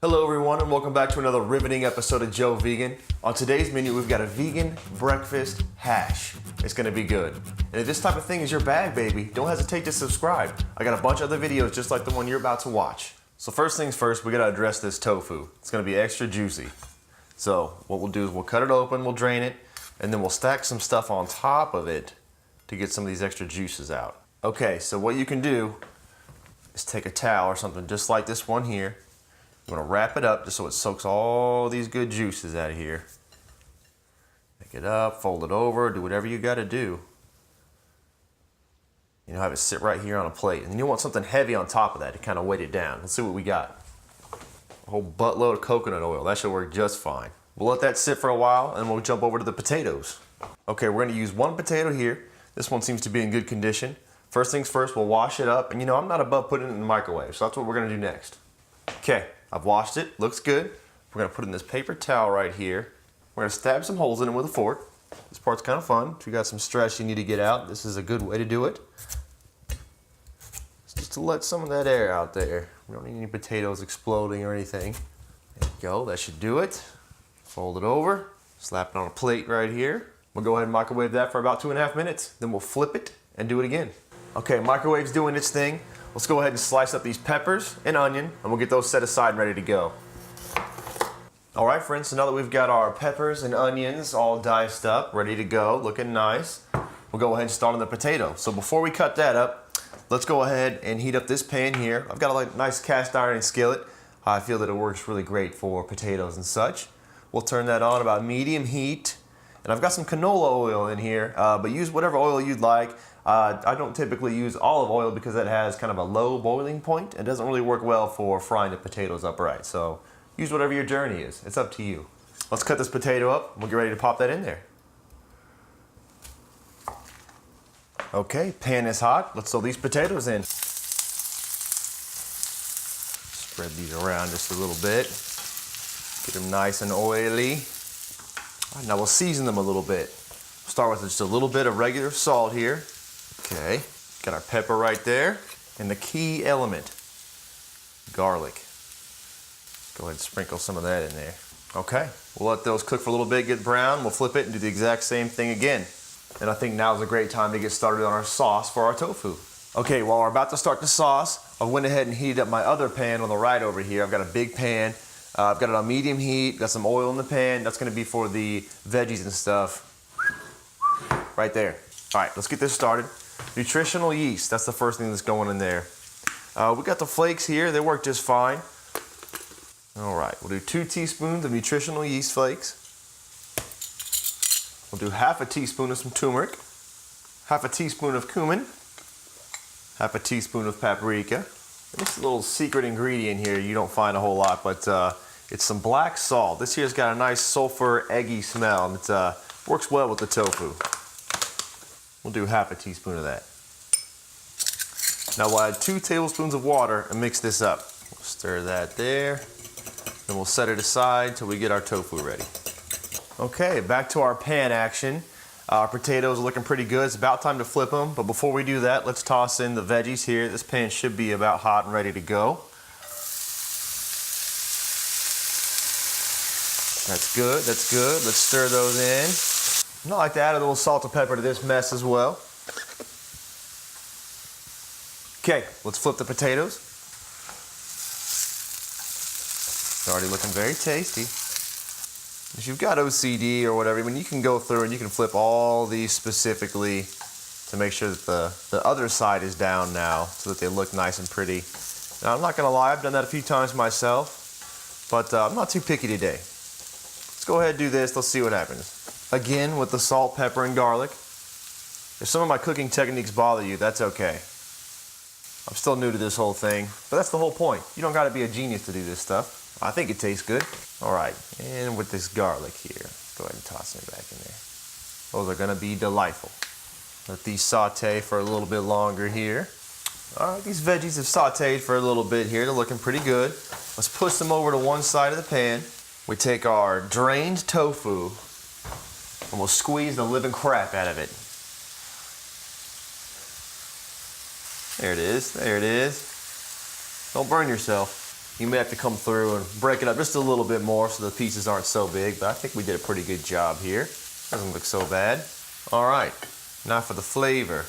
Hello everyone and welcome back to another riveting episode of Joe Vegan. On today's menu we've got a vegan breakfast hash. It's gonna be good. And if this type of thing is your bag, baby, don't hesitate to subscribe. I got a bunch of other videos just like the one you're about to watch. So first things first, we gotta address this tofu. It's gonna be extra juicy. So what we'll do is we'll cut it open, we'll drain it, and then we'll stack some stuff on top of it to get some of these extra juices out. Okay, so what you can do is take a towel or something just like this one here. I'm gonna wrap it up just so it soaks all these good juices out of here. Pick it up, fold it over, do whatever you gotta do. You know, have it sit right here on a plate. And then you want something heavy on top of that to kind of weight it down. Let's see what we got. A whole buttload of coconut oil. That should work just fine. We'll let that sit for a while and we'll jump over to the potatoes. Okay, we're gonna use one potato here. This one seems to be in good condition. First things first, we'll wash it up. And you know, I'm not above putting it in the microwave, so that's what we're gonna do next. Okay. I've washed it, looks good. We're gonna put it in this paper towel right here. We're gonna stab some holes in it with a fork. This part's kind of fun. If you got some stress you need to get out, this is a good way to do it. It's just to let some of that air out there. We don't need any potatoes exploding or anything. There you go, that should do it. Fold it over, slap it on a plate right here. We'll go ahead and microwave that for about 2.5 minutes. Then we'll flip it and do it again. Okay, microwave's doing its thing. Let's go ahead and slice up these peppers and onion, and we'll get those set aside and ready to go. All right, friends, so now that we've got our peppers and onions all diced up, ready to go, looking nice, we'll go ahead and start on the potato. So before we cut that up, let's go ahead and heat up this pan here. I've got a nice cast iron skillet. I feel that it works really great for potatoes and such. We'll turn that on about medium heat. And I've got some canola oil in here, but use whatever oil you'd like. I don't typically use olive oil because it has kind of a low boiling point. It doesn't really work well for frying the potatoes upright. So use whatever your journey is. It's up to you. Let's cut this potato up. We'll get ready to pop that in there. Okay, pan is hot. Let's throw these potatoes in. Spread these around just a little bit. Get them nice and oily. All right, now we'll season them a little bit. Start with just a little bit of regular salt here. Okay, got our pepper right there. And the key element, garlic. Go ahead and sprinkle some of that in there. Okay, we'll let those cook for a little bit, get brown. We'll flip it and do the exact same thing again. And I think now is a great time to get started on our sauce for our tofu. Okay, while we're about to start the sauce, I went ahead and heated up my other pan on the right over here. I've got a big pan. I've got it on medium heat, got some oil in the pan. That's gonna be for the veggies and stuff. Right there. All right, let's get this started. Nutritional yeast, that's the first thing that's going in there. We got the flakes here, they work just fine. All right, we'll do 2 teaspoons of nutritional yeast flakes. We'll do half a teaspoon of some turmeric, half a teaspoon of cumin, half a teaspoon of paprika. And this little secret ingredient here you don't find a whole lot, but it's some black salt. This here's got a nice sulfur, eggy smell, and it works well with the tofu. We'll do half a teaspoon of that. Now we'll add 2 tablespoons of water and mix this up. We'll stir that there. Then we'll set it aside till we get our tofu ready. Okay, back to our pan action. Our potatoes are looking pretty good. It's about time to flip them, but before we do that, let's toss in the veggies here. This pan should be about hot and ready to go. That's good, that's good. Let's stir those in. I like to add a little salt and pepper to this mess as well. Okay, let's flip the potatoes. It's already looking very tasty. If you've got OCD or whatever, you can go through and you can flip all these specifically to make sure that the other side is down now so that they look nice and pretty. Now, I'm not gonna lie, I've done that a few times myself, but I'm not too picky today. Let's go ahead and do this, let's see what happens. Again, with the salt, pepper, and garlic. If some of my cooking techniques bother you, that's okay. I'm still new to this whole thing, but that's the whole point. You don't gotta be a genius to do this stuff. I think it tastes good. All right, and with this garlic here, go ahead and toss it back in there. Those are gonna be delightful. Let these saute for a little bit longer here. All right, these veggies have sauteed for a little bit here. They're looking pretty good. Let's push them over to one side of the pan. We take our drained tofu and we'll squeeze the living crap out of it. There it is, there it is. Don't burn yourself. You may have to come through and break it up just a little bit more so the pieces aren't so big, but I think we did a pretty good job here. Doesn't look so bad. All right, now for the flavor.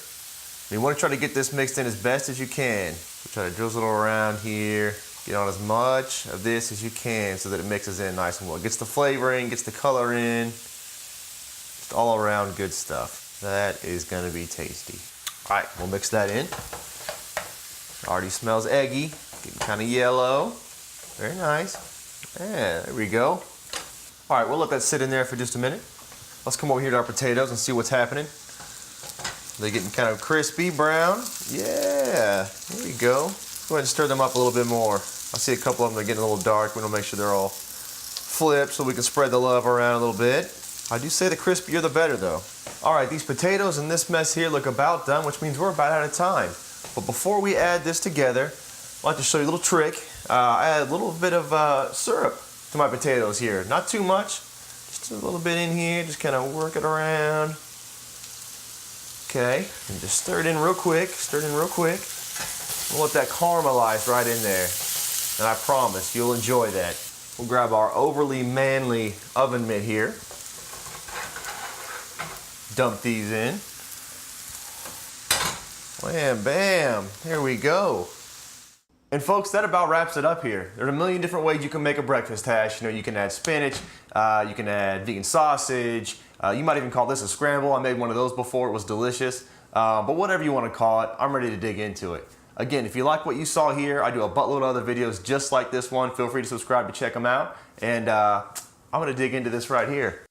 You want to try to get this mixed in as best as you can. So try to drizzle it around here. Get on as much of this as you can so that it mixes in nice and well. Gets the flavor in, gets the color in. Just all around good stuff. That is gonna be tasty. All right, we'll mix that in. Already smells eggy, getting kind of yellow. Very nice. Yeah, there we go. All right, we'll let that sit in there for just a minute. Let's come over here to our potatoes and see what's happening. They're getting kind of crispy, brown. Yeah, there we go. Go ahead and stir them up a little bit more. I see a couple of them are getting a little dark. We want to make sure they're all flipped so we can spread the love around a little bit. I do say the crispier the better though. All right, these potatoes and this mess here look about done, which means we're about out of time. But before we add this together, I'd like to show you a little trick. I add a little bit of syrup to my potatoes here. Not too much, just a little bit in here, just kind of work it around. Okay, and just stir it in real quick, We'll let that caramelize right in there. And I promise you'll enjoy that. We'll grab our overly manly oven mitt here. Dump these in. Wham, bam, there we go. And folks, that about wraps it up here. There's a million different ways you can make a breakfast hash. You know, you can add spinach, you can add vegan sausage, you might even call this a scramble. I made one of those before, it was delicious. But whatever you want to call it, I'm ready to dig into it. Again, if you like what you saw here, I do a buttload of other videos just like this one. Feel free to subscribe to check them out. And I'm gonna dig into this right here.